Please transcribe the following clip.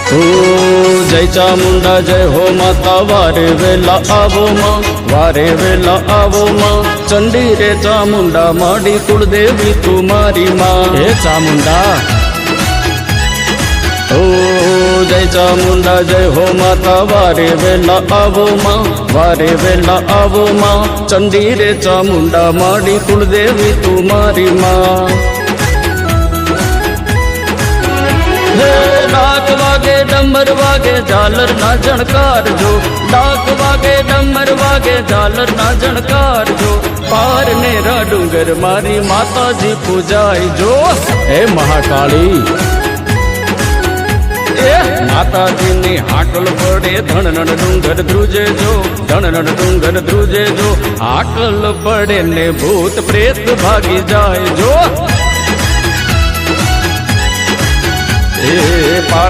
ओ जय चामुंडा जय हो माता वारे वेला आवो मां वारे वेला आवो मां चंडी रे चामुंडा माड़ी कुलदेवी तुम्हारी मां हे चामुंडा। ओ जय चामुंडा जय हो माता वारे वेला आवो मां वारे वेला आवो मां चंडी रे चामुंडा माड़ी कुलदेवी तुम्हारी मां। डाक वागे डमर वागे झालर ना झणकार जो डाक वागे डमर वागे झालर ना झणकार जो पार नेरा डूंगर मारी माता जी पूजाई जो हे महाकाली माता जी ने हाकल पड़े धनन डूंगर ध्रुजे जो धनन डूंगर ध्रुजे जो हाकल पड़े ने भूत प्रेत भागी जाए जो